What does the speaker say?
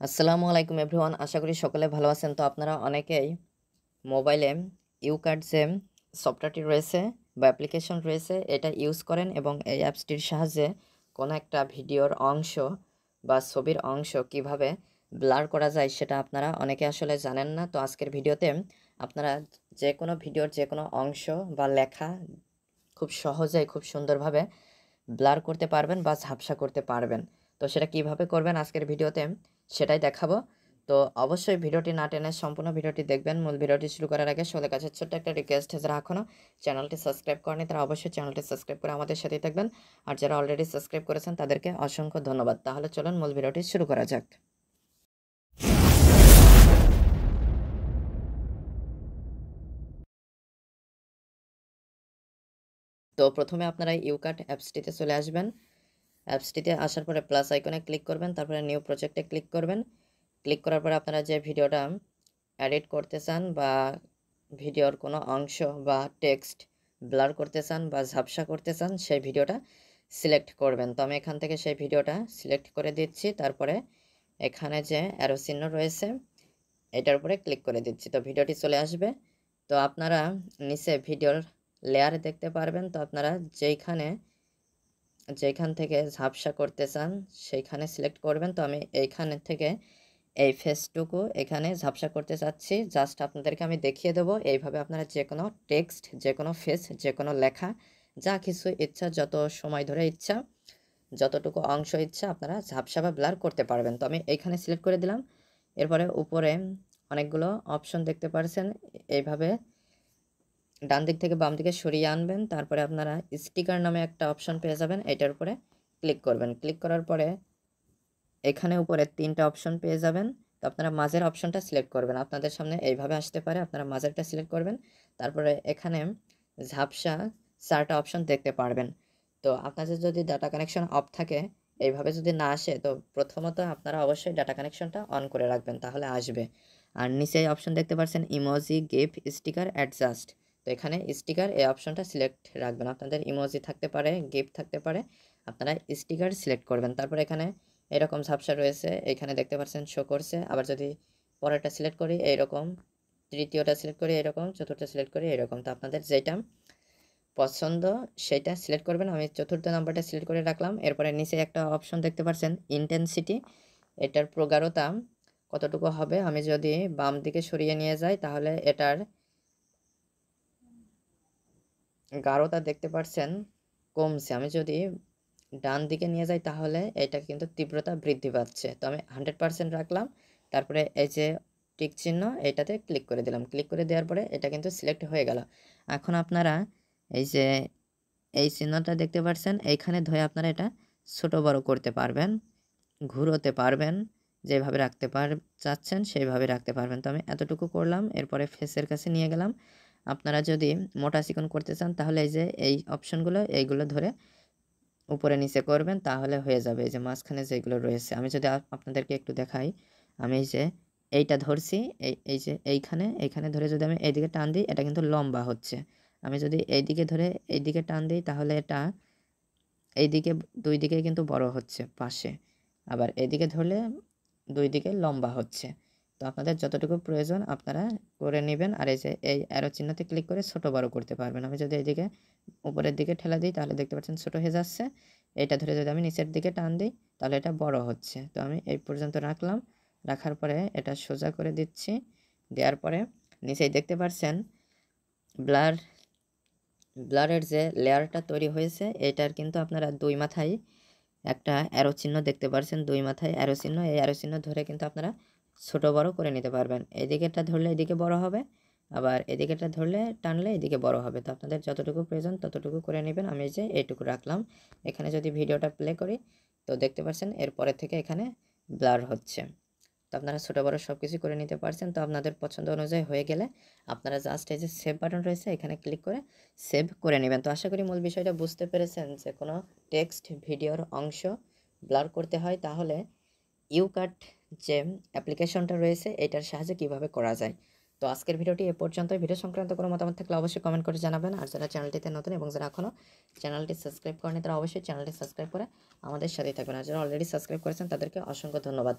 আসসালামু আলাইকুম এভরিওয়ান, আশা করি সকলে ভালো আছেন। তো আপনারা অনেকেই মোবাইলে ইউকার্ট যে সফটওয়্যারটি রয়েছে বা অ্যাপ্লিকেশন রয়েছে এটা ইউজ করেন এবং এই অ্যাপসটির সাহায্যে কোনো একটা ভিডিওর অংশ বা ছবির অংশ কিভাবে ব্লার করা যায় সেটা আপনারা অনেকে আসলে জানেন না। তো আজকের ভিডিওতে আপনারা যে কোনো ভিডিওর যে কোনো অংশ বা লেখা খুব সহজেই খুব সুন্দরভাবে ব্লার করতে পারবেন বা ঝাপসা করতে পারবেন। তো সেটা কিভাবে করবেন আজকের ভিডিওতে সেটাই দেখাবো। তো অবশ্যই ভিডিওটি না টেনে সম্পূর্ণ ভিডিওটি দেখবেন। মূল ভিডিওটি শুরু করার আগে সকলের কাছে ছোট্ট একটা রিকোয়েস্ট, যারা এখনও চ্যানেলটি সাবস্ক্রাইব করেনি তারা অবশ্যই চ্যানেলটি সাবস্ক্রাইব করে আমাদের সাথেই থাকবেন। আর যারা অলরেডি সাবস্ক্রাইব করেছেন তাদেরকে অসংখ্য ধন্যবাদ। তাহলে চলুন মূল ভিডিওটি শুরু করা যাক। তো প্রথমে আপনারা ইউকাট অ্যাপসটিতে চলে আসবেন। অ্যাপসটিতে আসার পরে প্লাস আইকনে ক্লিক করবেন, তারপরে নিউ প্রজেক্টে ক্লিক করবেন। ক্লিক করার পরে আপনারা যে ভিডিওটা এডিট করতে চান বা ভিডিওর কোনো অংশ বা টেক্সট ব্লার করতে চান বা ঝাপসা করতে চান সেই ভিডিওটা সিলেক্ট করবেন। তো আমি এখান থেকে সেই ভিডিওটা সিলেক্ট করে দিচ্ছি। তারপরে এখানে যে অ্যারো চিহ্ন রয়েছে এটার উপরে ক্লিক করে দিচ্ছি। তো ভিডিওটি চলে আসবে। তো আপনারা নিচে ভিডিওর লেয়ার দেখতে পারবেন। তো আপনারা যেইখান থেকে ঝাপসা করতে চান সেইখানে সিলেক্ট করবেন। তো আমি এইখানে থেকে এই ফেসটুকু এখানে ঝাপসা করতে চাচ্ছি। জাস্ট আপনাদেরকে আমি দেখিয়ে দেবো। এইভাবে আপনারা যে কোনো টেক্সট, যে কোনো ফেস, যে কোনো লেখা, যা কিছু ইচ্ছা, যত সময় ধরে ইচ্ছা, যতটুকু অংশ ইচ্ছা আপনারা ঝাপসা বা ব্লার করতে পারবেন। তো আমি এইখানে সিলেক্ট করে দিলাম। এরপরে উপরে অনেকগুলো অপশন দেখতে পাচ্ছেন। এইভাবে ডান দিক থেকে বাম দিকে সরিয়ে আনবেন। তারপরে আপনারা স্টিকার নামে একটা অপশন পেয়ে যাবেন। এটার উপরে ক্লিক করবেন। ক্লিক করার পরে এখানে উপরে ৩টা অপশন পেয়ে যাবেন। তো আপনারা মাঝের অপশনটা সিলেক্ট করবেন। আপনাদের সামনে এইভাবে আসতে পারে, আপনারা মাঝেরটা সিলেক্ট করবেন। তারপরে এখানে ঝাপসা ৪টা অপশন দেখতে পারবেন। তো আপনাদের যদি ডাটা কানেকশন অফ থাকে, এইভাবে যদি না আসে, তো প্রথমত আপনারা অবশ্যই ডাটা কানেকশনটা অন করে রাখবেন, তাহলে আসবে। আর নিচে অপশন দেখতে পাচ্ছেন ইমোজি, গিফ, স্টিকার, অ্যাডজাস্ট। তো এখানে স্টিকার এই অপশনটা সিলেক্ট রাখবেন। আপনাদের ইমোজি থাকতে পারে, গিফট থাকতে পারে, আপনারা স্টিকার সিলেক্ট করবেন। তারপর এখানে এরকম ঝাপসা রয়েছে, এখানে দেখতে পাচ্ছেন শো করছে। আবার যদি পরেরটা সিলেক্ট করি এইরকম, তৃতীয়টা সিলেক্ট করি এরকম, চতুর্থ সিলেক্ট করি এরকম। তো আপনাদের যেটা পছন্দ সেটা সিলেক্ট করবেন। আমি চতুর্থ নাম্বারটা সিলেক্ট করে রাখলাম। এরপরে নিচে একটা অপশন দেখতে পাচ্ছেন ইন্টেন্সিটি, এটার প্রগাঢ়তা কতটুকু হবে। আমি যদি বাম দিকে সরিয়ে নিয়ে যাই তাহলে এটার গাঢ়তা দেখতে পাচ্ছেন কমছে। আমি যদি ডান দিকে নিয়ে যাই তাহলে এটা কিন্তু তীব্রতা বৃদ্ধি পাচ্ছে। তো আমি 100% রাখলাম। তারপরে এই যে টিক চিহ্ন এটাতে ক্লিক করে দিলাম। ক্লিক করে দেওয়ার পরে এটা কিন্তু সিলেক্ট হয়ে গেল। এখন আপনারা এই যে এই চিহ্নটা দেখতে পাচ্ছেন, এইখানে ধরে আপনারা এটা ছোট বড় করতে পারবেন, ঘুরোতে পারবেন, যেভাবে রাখতে চাচ্ছেন সেইভাবে রাখতে পারবেন। তো আমি এতটুকু করলাম। এরপরে ফেসের কাছে নিয়ে গেলাম। আপনারা যদি মোটা চিকন করতে চান তাহলে এই যে এই অপশনগুলো এইগুলো ধরে উপরে নিচে করবেন, তাহলে হয়ে যাবে। এই যে মাঝখানে যেগুলো রয়েছে আমি যদি আপনাদেরকে একটু দেখাই, আমি এই যে এইটা ধরছি, এই যে এইখানে ধরে যদি আমি এইদিকে টান দিই এটা কিন্তু লম্বা হচ্ছে। আমি যদি এইদিকে ধরে এইদিকে টান দিই তাহলে এটা এইদিকে দুই দিকে কিন্তু বড় হচ্ছে পাশে, আবার এদিকে ধরলে দুই দিকে লম্বা হচ্ছে। তো আপনাদের যতটুকু প্রয়োজন আপনারা করে নেবেন। আর এই যে এই অ্যারো চিহ্নতে ক্লিক করে ছোট বড় করতে পারবেন। আমি যদি এইদিকে উপরের দিকে ঠেলা দিই তাহলে দেখতে পাচ্ছেন ছোট হয়ে যাচ্ছে। এইটা ধরে যদি আমি নিচের দিকে টান দিই তাহলে এটা বড় হচ্ছে। তো আমি এই পর্যন্ত রাখলাম। রাখার পরে এটা সোজা করে দিচ্ছি। দেওয়ার পরে নিচেই দেখতে পাচ্ছেন ব্লার ব্লারের যে লেয়ারটা তৈরি হয়েছে এটার কিন্তু আপনারা দুই মাথায় একটা অ্যারো চিহ্ন দেখতে পাচ্ছেন। দুই মাথায় অ্যারো চিহ্ন, এই অ্যারো চিহ্ন ধরে কিন্তু আপনারা ছোট বড় করে নিতে পারবেন। এদিকেরটা ধরলে এদিকে বড় হবে, আবার এদিকেরটা ধরলে টানলে এদিকে বড় হবে। তো আপনাদের যতটুকু প্রয়োজন ততটুকু করে নেবেন। আমি যে এইটুকু রাখলাম। এখানে যদি ভিডিওটা প্লে করি তো দেখতে পাচ্ছেন এরপরে থেকে এখানে ব্লার হচ্ছে। তো আপনারা ছোটো বড়ো সব কিছু করে নিতে পারছেন। তো আপনাদের পছন্দ অনুযায়ী হয়ে গেলে আপনারা জাস্ট এই যে সেভ বাটন রয়েছে এখানে ক্লিক করে সেভ করে নেবেন। তো আশা করি মূল বিষয়টা বুঝতে পেরেছেন। যে কোনো টেক্সট ভিডিওর অংশ ব্লার করতে হয় তাহলে ইউকাট যে অ্যাপ্লিকেশনটা রয়েছে এটার সাহায্যে কিভাবে করা যায়। তো আজকের ভিডিওটি এ পর্যন্ত। ভিডিও সংক্রান্ত কোনো মতামত থাকলে অবশ্যই কমেন্ট করে জানাবেন। আর যারা চ্যানেলটিতে নতুন এবং যারা এখনও চ্যানেলটি সাবস্ক্রাইব করেনি তারা অবশ্যই চ্যানেলটি সাবস্ক্রাইব করে আমাদের সাথেই থাকবেন। আর যারা অলরেডি সাবস্ক্রাইব করেছেন তাদেরকে অসংখ্য ধন্যবাদ।